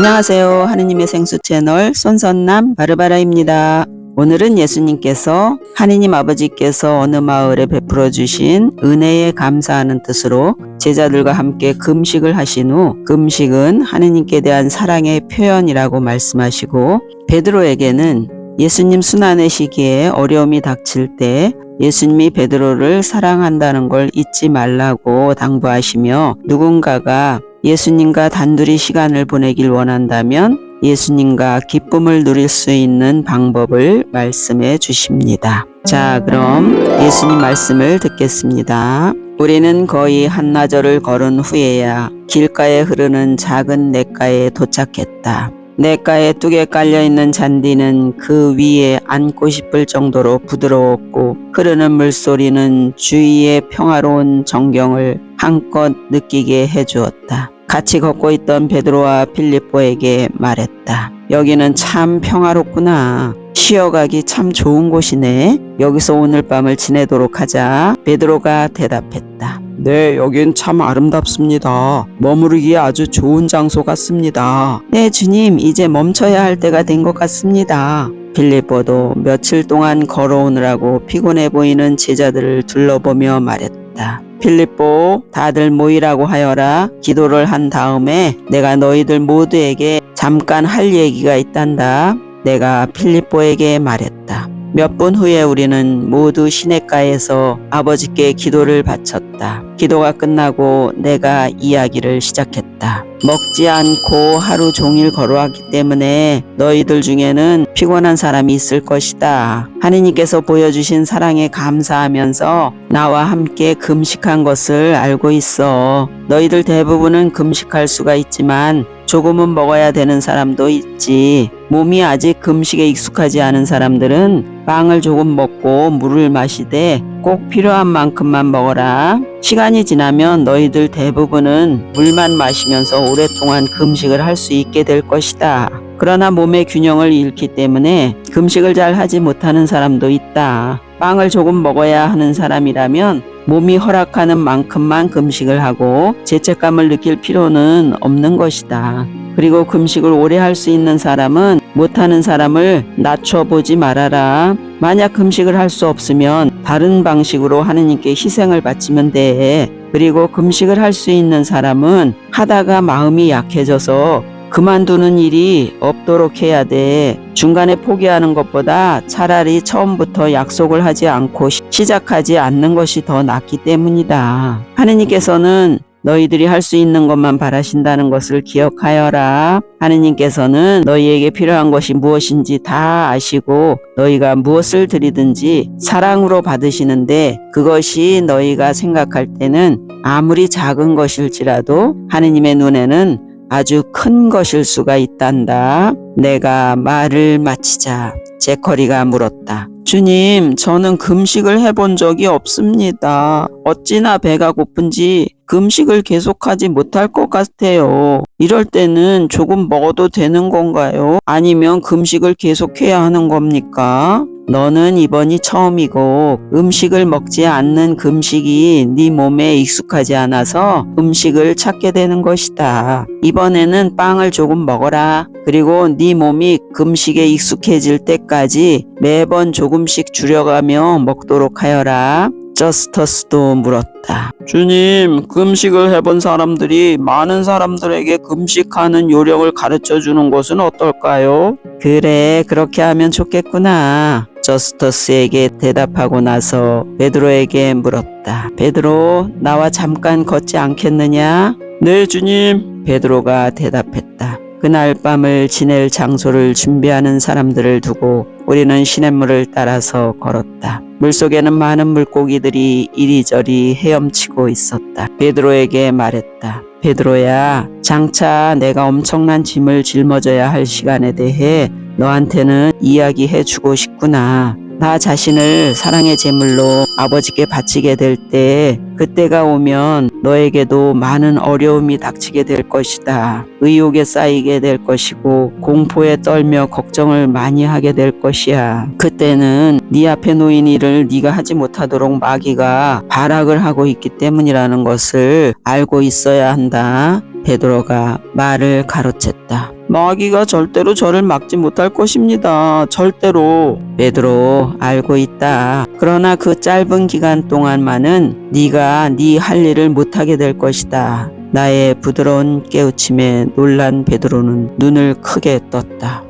안녕하세요. 하느님의 생수 채널 손선남 바르바라입니다. 오늘은 예수님께서 하느님 아버지께서 어느 마을에 베풀어 주신 은혜에 감사하는 뜻으로 제자들과 함께 금식을 하신 후, 금식은 하느님께 대한 사랑의 표현이라고 말씀하시고, 베드로에게는 예수님 순환의 시기에 어려움이 닥칠 때 예수님이 베드로를 사랑한다는 걸 잊지 말라고 당부하시며, 누군가가 예수님과 단둘이 시간을 보내길 원한다면 예수님과 기쁨을 누릴 수 있는 방법을 말씀해 주십니다. 자, 그럼 예수님 말씀을 듣겠습니다. 우리는 거의 한나절을 걸은 후에야 길가에 흐르는 작은 냇가에 도착했다. 냇가에 뚝에 깔려있는 잔디는 그 위에 앉고 싶을 정도로 부드러웠고, 흐르는 물소리는 주위의 평화로운 정경을 한껏 느끼게 해주었다. 같이 걷고 있던 베드로와 필립보에게 말했다. 여기는 참 평화롭구나. 쉬어가기 참 좋은 곳이네. 여기서 오늘 밤을 지내도록 하자. 베드로가 대답했다. 네, 여긴 참 아름답습니다. 머무르기에 아주 좋은 장소 같습니다. 네, 주님, 이제 멈춰야 할 때가 된 것 같습니다. 필립보도 며칠 동안 걸어오느라고 피곤해 보이는 제자들을 둘러보며 말했다. 필립보, 다들 모이라고 하여라. 기도를 한 다음에 내가 너희들 모두에게 잠깐 할 얘기가 있단다. 내가 필립보에게 말했다. 몇 분 후에 우리는 모두 시냇가에서 아버지께 기도를 바쳤다. 기도가 끝나고 내가 이야기를 시작했다. 먹지 않고 하루 종일 걸어왔기 때문에 너희들 중에는 피곤한 사람이 있을 것이다. 하느님께서 보여주신 사랑에 감사하면서 나와 함께 금식한 것을 알고 있어. 너희들 대부분은 금식할 수가 있지만 조금은 먹어야 되는 사람도 있지. 몸이 아직 금식에 익숙하지 않은 사람들은 빵을 조금 먹고 물을 마시되 꼭 필요한 만큼만 먹어라. 시간이 지나면 너희들 대부분은 물만 마시면서 오랫동안 금식을 할 수 있게 될 것이다. 그러나 몸의 균형을 잃기 때문에 금식을 잘 하지 못하는 사람도 있다. 빵을 조금 먹어야 하는 사람이라면 몸이 허락하는 만큼만 금식을 하고 죄책감을 느낄 필요는 없는 것이다. 그리고 금식을 오래 할 수 있는 사람은 못하는 사람을 낮춰보지 말아라. 만약 금식을 할 수 없으면 다른 방식으로 하느님께 희생을 바치면 돼. 그리고 금식을 할 수 있는 사람은 하다가 마음이 약해져서 그만두는 일이 없도록 해야 돼. 중간에 포기하는 것보다 차라리 처음부터 약속을 하지 않고 시작하지 않는 것이 더 낫기 때문이다. 하느님께서는 너희들이 할 수 있는 것만 바라신다는 것을 기억하여라. 하느님께서는 너희에게 필요한 것이 무엇인지 다 아시고 너희가 무엇을 드리든지 사랑으로 받으시는데, 그것이 너희가 생각할 때는 아무리 작은 것일지라도 하느님의 눈에는 아주 큰 것일 수가 있단다. 내가 말을 마치자 제커리가 물었다. 주님, 저는 금식을 해본 적이 없습니다. 어찌나 배가 고픈지 금식을 계속하지 못할 것 같아요. 이럴 때는 조금 먹어도 되는 건가요? 아니면 금식을 계속해야 하는 겁니까? 너는 이번이 처음이고 음식을 먹지 않는 금식이 네 몸에 익숙하지 않아서 음식을 찾게 되는 것이다. 이번에는 빵을 조금 먹어라. 그리고 네 몸이 금식에 익숙해질 때까지 매번 조금씩 줄여가며 먹도록 하여라. 저스터스도 물었다. 주님, 금식을 해본 사람들이 많은 사람들에게 금식하는 요령을 가르쳐 주는 것은 어떨까요? 그래, 그렇게 하면 좋겠구나. 저스터스에게 대답하고 나서 베드로에게 물었다. 베드로, 나와 잠깐 걷지 않겠느냐? 네, 주님. 베드로가 대답했다. 그날 밤을 지낼 장소를 준비하는 사람들을 두고 우리는 시냇물을 따라서 걸었다. 물속에는 많은 물고기들이 이리저리 헤엄치고 있었다. 베드로에게 말했다. 베드로야, 장차 내가 엄청난 짐을 짊어져야 할 시간에 대해 너한테는 이야기해주고 싶구나. 나 자신을 사랑의 제물로 아버지께 바치게 될 때, 그때가 오면 너에게도 많은 어려움이 닥치게 될 것이다. 의욕에 쌓이게 될 것이고 공포에 떨며 걱정을 많이 하게 될 것이야. 그때는 네 앞에 놓인 일을 네가 하지 못하도록 마귀가 발악을 하고 있기 때문이라는 것을 알고 있어야 한다. 베드로가 말을 가로챘다. 마귀가 절대로 저를 막지 못할 것입니다. 절대로. 베드로, 알고 있다. 그러나 그 짧은 기간 동안만은 네가 네 할 일을 못하게 될 것이다. 나의 부드러운 깨우침에 놀란 베드로는 눈을 크게 떴다.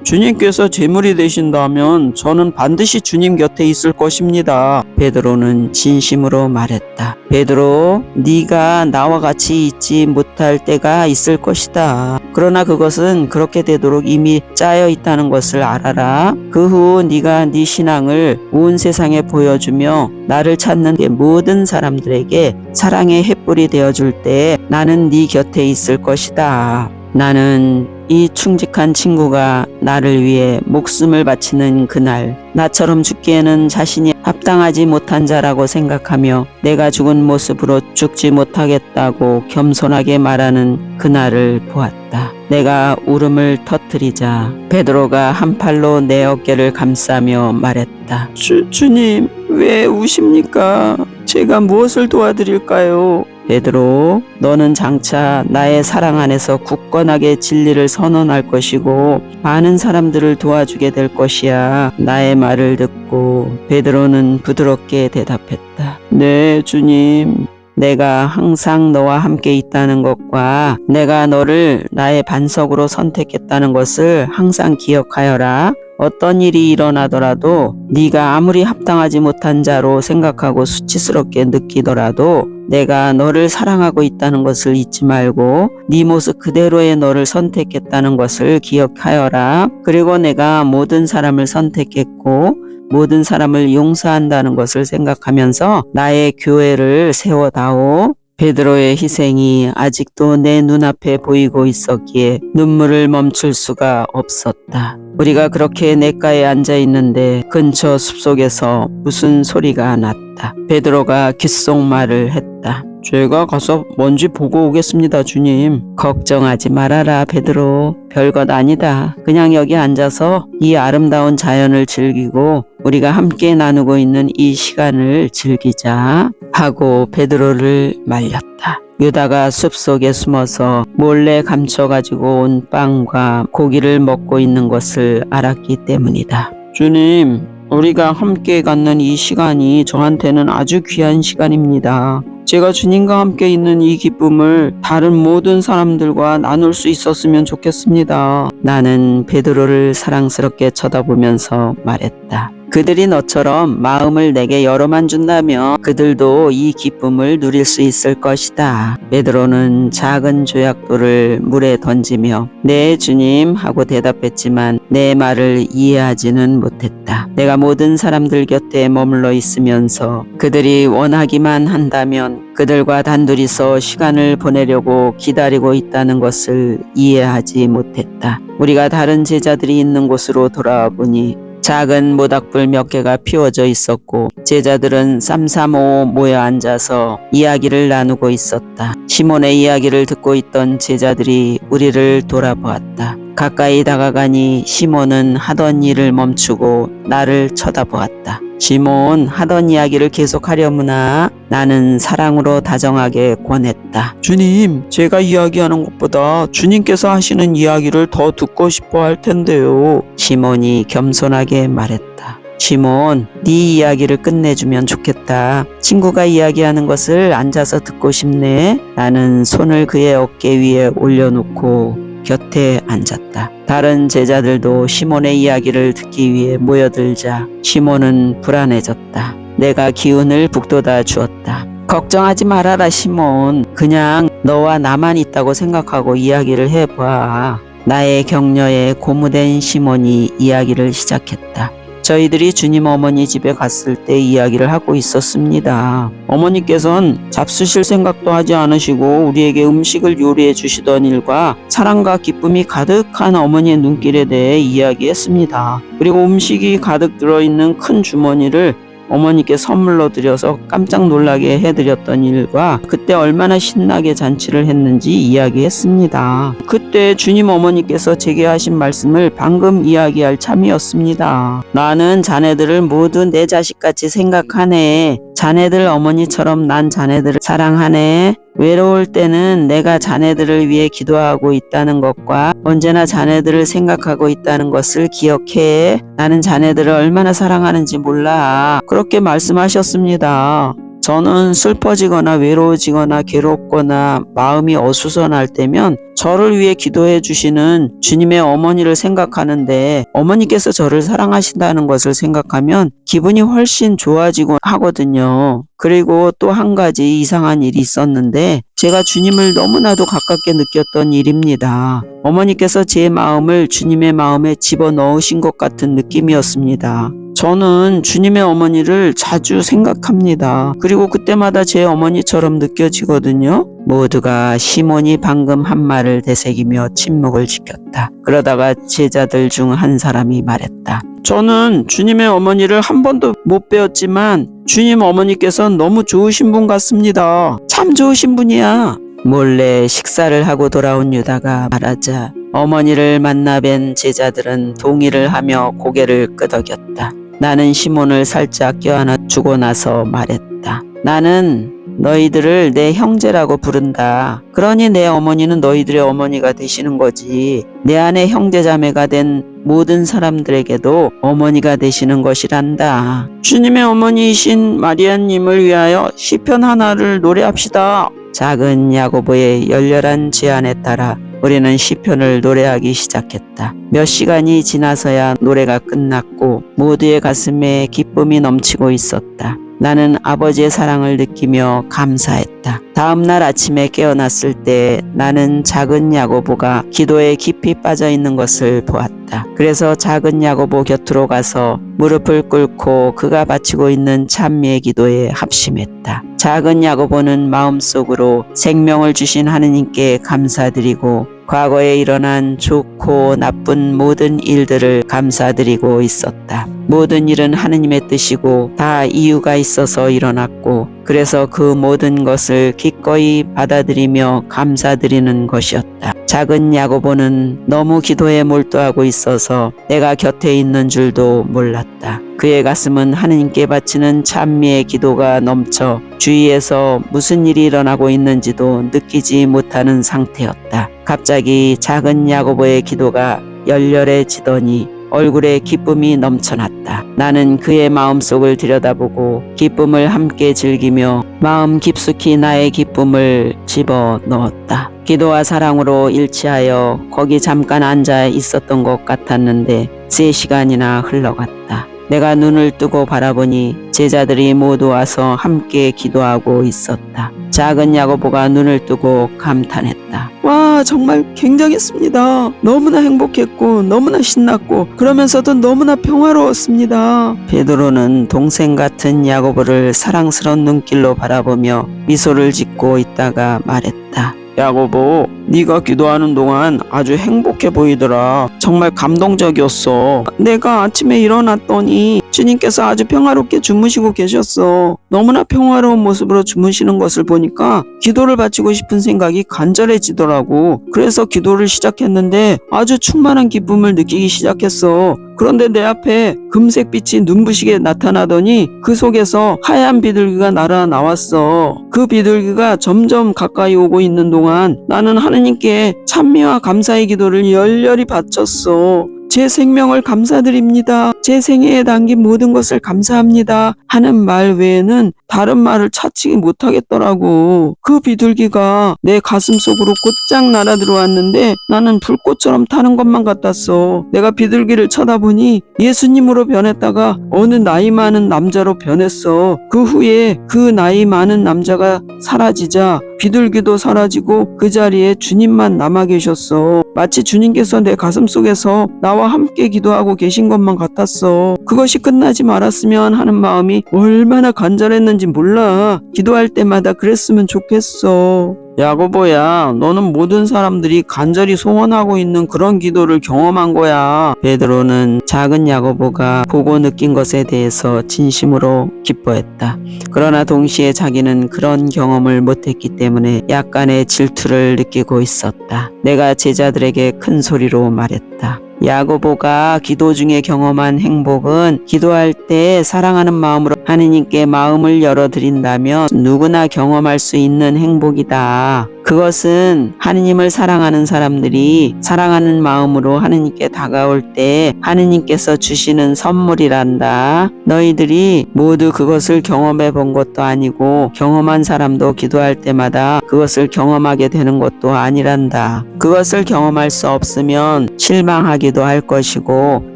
주님께서 제물이 되신다면 저는 반드시 주님 곁에 있을 것입니다. 베드로는 진심으로 말했다. 베드로, 네가 나와 같이 있지 못할 때가 있을 것이다. 그러나 그것은 그렇게 되도록 이미 짜여 있다는 것을 알아라. 그 후 네가 네 신앙을 온 세상에 보여주며 나를 찾는 모든 사람들에게 사랑의 횃불이 되어줄 때 나는 네 곁에 있을 것이다. 나는 이 충직한 친구가 나를 위해 목숨을 바치는 그날, 나처럼 죽기에는 자신이 합당하지 못한 자라고 생각하며 내가 죽은 모습으로 죽지 못하겠다고 겸손하게 말하는 그날을 보았다. 내가 울음을 터뜨리자 베드로가 한 팔로 내 어깨를 감싸며 말했다. 주님, 왜 우십니까? 제가 무엇을 도와드릴까요? 베드로, 너는 장차 나의 사랑 안에서 굳건하게 진리를 선언할 것이고 많은 사람들을 도와주게 될 것이야. 나의 말을 듣고 베드로는 부드럽게 대답했다. 네, 주님. 내가 항상 너와 함께 있다는 것과 내가 너를 나의 반석으로 선택했다는 것을 항상 기억하여라. 어떤 일이 일어나더라도 네가 아무리 합당하지 못한 자로 생각하고 수치스럽게 느끼더라도 내가 너를 사랑하고 있다는 것을 잊지 말고 네 모습 그대로의 너를 선택했다는 것을 기억하여라. 그리고 내가 모든 사람을 선택했고 모든 사람을 용서한다는 것을 생각하면서 나의 교회를 세워다오. 베드로의 희생이 아직도 내 눈앞에 보이고 있었기에 눈물을 멈출 수가 없었다. 우리가 그렇게 냇가에 앉아 있는데 근처 숲속에서 무슨 소리가 났다. 베드로가 귓속말을 했다. 제가 가서 뭔지 보고 오겠습니다, 주님. 걱정하지 말아라, 베드로. 별것 아니다. 그냥 여기 앉아서 이 아름다운 자연을 즐기고 우리가 함께 나누고 있는 이 시간을 즐기자 하고 베드로를 말렸다. 유다가 숲속에 숨어서 몰래 감춰가지고 온 빵과 고기를 먹고 있는 것을 알았기 때문이다. 주님, 우리가 함께 갖는 이 시간이 저한테는 아주 귀한 시간입니다. 제가 주님과 함께 있는 이 기쁨을 다른 모든 사람들과 나눌 수 있었으면 좋겠습니다. 나는 베드로를 사랑스럽게 쳐다보면서 말했다. 그들이 너처럼 마음을 내게 열어만 준다면 그들도 이 기쁨을 누릴 수 있을 것이다. 베드로는 작은 조약돌을 물에 던지며 네 주님 하고 대답했지만 내 말을 이해하지는 못했다. 내가 모든 사람들 곁에 머물러 있으면서 그들이 원하기만 한다면 그들과 단둘이서 시간을 보내려고 기다리고 있다는 것을 이해하지 못했다. 우리가 다른 제자들이 있는 곳으로 돌아와 보니 작은 모닥불 몇 개가 피워져 있었고 제자들은 쌈싸모 모여 앉아서 이야기를 나누고 있었다. 시몬의 이야기를 듣고 있던 제자들이 우리를 돌아보았다. 가까이 다가가니 시몬은 하던 일을 멈추고 나를 쳐다보았다. 시몬, 하던 이야기를 계속하려무나? 나는 사랑으로 다정하게 권했다. 주님, 제가 이야기하는 것보다 주님께서 하시는 이야기를 더 듣고 싶어 할 텐데요. 시몬이 겸손하게 말했다. 시몬, 네 이야기를 끝내주면 좋겠다. 친구가 이야기하는 것을 앉아서 듣고 싶네. 나는 손을 그의 어깨 위에 올려놓고 곁에 앉았다. 다른 제자들도 시몬의 이야기를 듣기 위해 모여들자 시몬은 불안해졌다. 내가 기운을 북돋아 주었다. 걱정하지 말아라, 시몬. 그냥 너와 나만 있다고 생각하고 이야기를 해봐. 나의 격려에 고무된 시몬이 이야기를 시작했다. 저희들이 주님 어머니 집에 갔을 때 이야기를 하고 있었습니다. 어머니께서는 잡수실 생각도 하지 않으시고 우리에게 음식을 요리해 주시던 일과 사랑과 기쁨이 가득한 어머니의 눈길에 대해 이야기했습니다. 그리고 음식이 가득 들어있는 큰 주머니를 어머니께 선물로 드려서 깜짝 놀라게 해드렸던 일과 그때 얼마나 신나게 잔치를 했는지 이야기했습니다. 그때 주님 어머니께서 제게 하신 말씀을 방금 이야기할 참이었습니다. 나는 자네들을 모두 내 자식같이 생각하네. 자네들 어머니처럼 난 자네들을 사랑하네. 외로울 때는 내가 자네들을 위해 기도하고 있다는 것과 언제나 자네들을 생각하고 있다는 것을 기억해. 나는 자네들을 얼마나 사랑하는지 몰라. 그렇게 말씀하셨습니다. 저는 슬퍼지거나 외로워지거나 괴롭거나 마음이 어수선할 때면 저를 위해 기도해 주시는 주님의 어머니를 생각하는데 어머니께서 저를 사랑하신다는 것을 생각하면 기분이 훨씬 좋아지고 하거든요. 그리고 또 한 가지 이상한 일이 있었는데 제가 주님을 너무나도 가깝게 느꼈던 일입니다. 어머니께서 제 마음을 주님의 마음에 집어넣으신 것 같은 느낌이었습니다. 저는 주님의 어머니를 자주 생각합니다. 그리고 그때마다 제 어머니처럼 느껴지거든요. 모두가 시몬이 방금 한 말을 되새기며 침묵을 지켰다. 그러다가 제자들 중 한 사람이 말했다. 저는 주님의 어머니를 한 번도 못 뵈었지만 주님 어머니께서 너무 좋으신 분 같습니다. 참 좋으신 분이야. 몰래 식사를 하고 돌아온 유다가 말하자 어머니를 만나 뵌 제자들은 동의를 하며 고개를 끄덕였다. 나는 시몬을 살짝 껴안아 주고 나서 말했다. 나는 너희들을 내 형제라고 부른다. 그러니 내 어머니는 너희들의 어머니가 되시는 거지. 내 안에 형제자매가 된 모든 사람들에게도 어머니가 되시는 것이란다. 주님의 어머니이신 마리아님을 위하여 시편 하나를 노래합시다. 작은 야고보의 열렬한 제안에 따라 우리는 시편을 노래하기 시작했다. 몇 시간이 지나서야 노래가 끝났고 모두의 가슴에 기쁨이 넘치고 있었다. 나는 아버지의 사랑을 느끼며 감사했다. 다음 날 아침에 깨어났을 때 나는 작은 야고보가 기도에 깊이 빠져 있는 것을 보았다. 그래서 작은 야고보 곁으로 가서 무릎을 꿇고 그가 바치고 있는 찬미의 기도에 합심했다. 작은 야고보는 마음속으로 생명을 주신 하느님께 감사드리고 과거에 일어난 좋고 나쁜 모든 일들을 감사드리고 있었다. 모든 일은 하느님의 뜻이고 다 이유가 있어서 일어났고 그래서 그 모든 것을 기꺼이 받아들이며 감사드리는 것이었다. 작은 야고보는 너무 기도에 몰두하고 있어서 내가 곁에 있는 줄도 몰랐다. 그의 가슴은 하느님께 바치는 찬미의 기도가 넘쳐 주위에서 무슨 일이 일어나고 있는지도 느끼지 못하는 상태였다. 갑자기 작은 야고보의 기도가 열렬해지더니 얼굴에 기쁨이 넘쳐났다. 나는 그의 마음속을 들여다보고 기쁨을 함께 즐기며 마음 깊숙이 나의 기쁨을 집어넣었다. 기도와 사랑으로 일치하여 거기 잠깐 앉아 있었던 것 같았는데 3시간이나 흘러갔다. 내가 눈을 뜨고 바라보니 제자들이 모두 와서 함께 기도하고 있었다. 작은 야고보가 눈을 뜨고 감탄했다. 와, 정말 굉장했습니다. 너무나 행복했고 너무나 신났고 그러면서도 너무나 평화로웠습니다. 베드로는 동생 같은 야고보를 사랑스러운 눈길로 바라보며 미소를 짓고 있다가 말했다. 야고보, 네가 기도하는 동안 아주 행복해 보이더라. 정말 감동적이었어. 내가 아침에 일어났더니 주님께서 아주 평화롭게 주무시고 계셨어. 너무나 평화로운 모습으로 주무시는 것을 보니까 기도를 바치고 싶은 생각이 간절해지더라고. 그래서 기도를 시작했는데 아주 충만한 기쁨을 느끼기 시작했어. 그런데 내 앞에 금색 빛이 눈부시게 나타나더니 그 속에서 하얀 비둘기가 날아 나왔어. 그 비둘기가 점점 가까이 오고 있는 동안 나는 하느님께 찬미와 감사의 기도를 열렬히 바쳤어. 제 생명을 감사드립니다. 제 생애에 담긴 모든 것을 감사합니다. 하는 말 외에는 다른 말을 찾지 못하겠더라고. 그 비둘기가 내 가슴 속으로 곧장 날아 들어왔는데 나는 불꽃처럼 타는 것만 같았어. 내가 비둘기를 쳐다보니 예수님으로 변했다가 어느 나이 많은 남자로 변했어. 그 후에 그 나이 많은 남자가 사라지자 비둘기도 사라지고 그 자리에 주님만 남아 계셨어. 마치 주님께서 내 가슴 속에서 나와 함께 기도하고 계신 것만 같았어. 그것이 끝나지 말았으면 하는 마음이 얼마나 간절했는지 몰라. 기도할 때마다 그랬으면 좋겠어. 야고보야, 너는 모든 사람들이 간절히 소원하고 있는 그런 기도를 경험한 거야. 베드로는 작은 야고보가 보고 느낀 것에 대해서 진심으로 기뻐했다. 그러나 동시에 자기는 그런 경험을 못했기 때문에 약간의 질투를 느끼고 있었다. 내가 제자들에게 큰 소리로 말했다. 야고보가 기도 중에 경험한 행복은 기도할 때 사랑하는 마음으로 하느님께 마음을 열어드린다면 누구나 경험할 수 있는 행복이다. 그것은 하느님을 사랑하는 사람들이 사랑하는 마음으로 하느님께 다가올 때 하느님께서 주시는 선물이란다. 너희들이 모두 그것을 경험해 본 것도 아니고 경험한 사람도 기도할 때마다 그것을 경험하게 되는 것도 아니란다. 그것을 경험할 수 없으면 실망하기도 할 것이고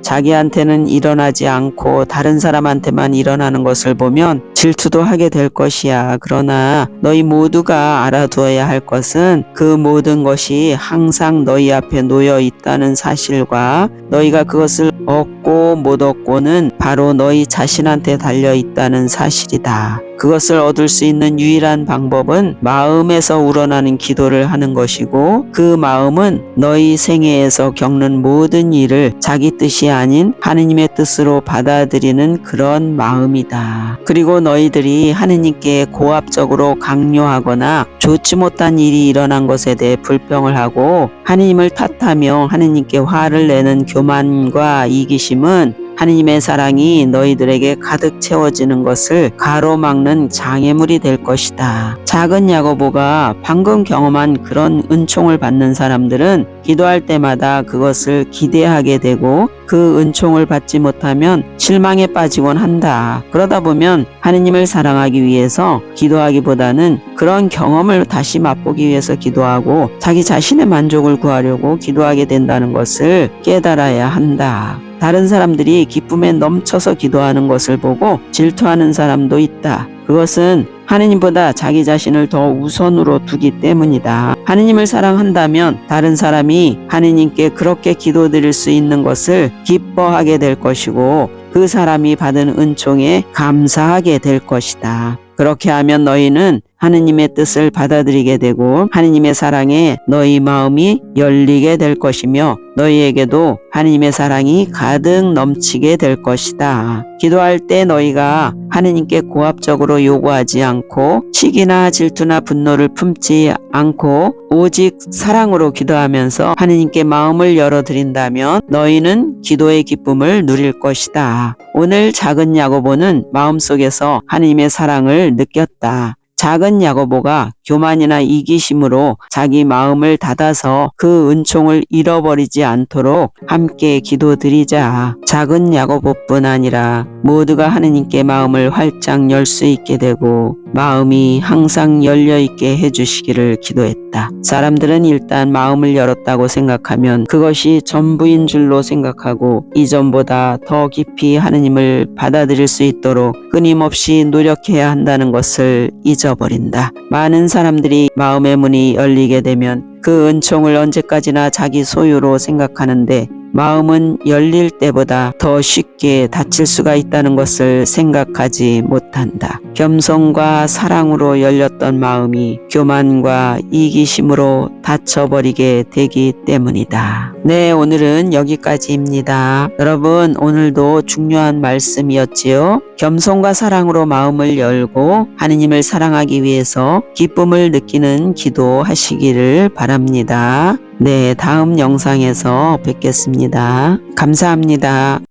자기한테는 일어나지 않고 다른 사람한테만 일어나는 것을 보면 질투도 하게 될 것이야. 그러나 너희 모두가 알아두어야 할 것은 그 모든 것이 항상 너희 앞에 놓여 있다는 사실과 너희가 그것을 얻고 못 얻고는 바로 너희 자신한테 달려 있다는 사실이다. 그것을 얻을 수 있는 유일한 방법은 마음에서 우러나는 기도를 하는 것이고 그 마음은 너희 생애에서 겪는 모든 일을 자기 뜻이 아닌 하느님의 뜻으로 받아들이는 그런 마음이다. 그리고 너희들이 하느님께 고압적으로 강요하거나 좋지 못한 일이 일어난 것에 대해 불평을 하고 하느님을 탓하며 하느님께 화를 내는 교만과 이기심은 하느님의 사랑이 너희들에게 가득 채워지는 것을 가로막는 장애물이 될 것이다. 작은 야고보가 방금 경험한 그런 은총을 받는 사람들은 기도할 때마다 그것을 기대하게 되고 그 은총을 받지 못하면 실망에 빠지곤 한다. 그러다 보면 하느님을 사랑하기 위해서 기도하기보다는 그런 경험을 다시 맛보기 위해서 기도하고 자기 자신의 만족을 구하려고 기도하게 된다는 것을 깨달아야 한다. 다른 사람들이 기쁨에 넘쳐서 기도하는 것을 보고 질투하는 사람도 있다. 그것은 하느님보다 자기 자신을 더 우선으로 두기 때문이다. 하느님을 사랑한다면 다른 사람이 하느님께 그렇게 기도드릴 수 있는 것을 기뻐하게 될 것이고 그 사람이 받은 은총에 감사하게 될 것이다. 그렇게 하면 너희는 하느님의 뜻을 받아들이게 되고 하느님의 사랑에 너희 마음이 열리게 될 것이며 너희에게도 하느님의 사랑이 가득 넘치게 될 것이다. 기도할 때 너희가 하느님께 고압적으로 요구하지 않고 시기나 질투나 분노를 품지 않고 오직 사랑으로 기도하면서 하느님께 마음을 열어드린다면 너희는 기도의 기쁨을 누릴 것이다. 오늘 작은 야고보는 마음속에서 하느님의 사랑을 느꼈다. 작은 야고보가 교만이나 이기심으로 자기 마음을 닫아서 그 은총을 잃어버리지 않도록 함께 기도드리자. 작은 야고보뿐 아니라 모두가 하느님께 마음을 활짝 열 수 있게 되고 마음이 항상 열려있게 해주시기를 기도했다. 사람들은 일단 마음을 열었다고 생각하면 그것이 전부인 줄로 생각하고 이전보다 더 깊이 하느님을 받아들일 수 있도록 끊임없이 노력해야 한다는 것을 잊어버린다. 많은 사람들이 마음의 문이 열리게 되면 그 은총을 언제까지나 자기 소유로 생각하는데 마음은 열릴 때보다 더 쉽게 닫힐 수가 있다는 것을 생각하지 못한다. 겸손과 사랑으로 열렸던 마음이 교만과 이기심으로 닫혀버리게 되기 때문이다. 네, 오늘은 여기까지입니다. 여러분, 오늘도 중요한 말씀이었지요. 겸손과 사랑으로 마음을 열고 하느님을 사랑하기 위해서 기쁨을 느끼는 기도하시기를 바랍니다. 네, 다음 영상에서 뵙겠습니다. 감사합니다.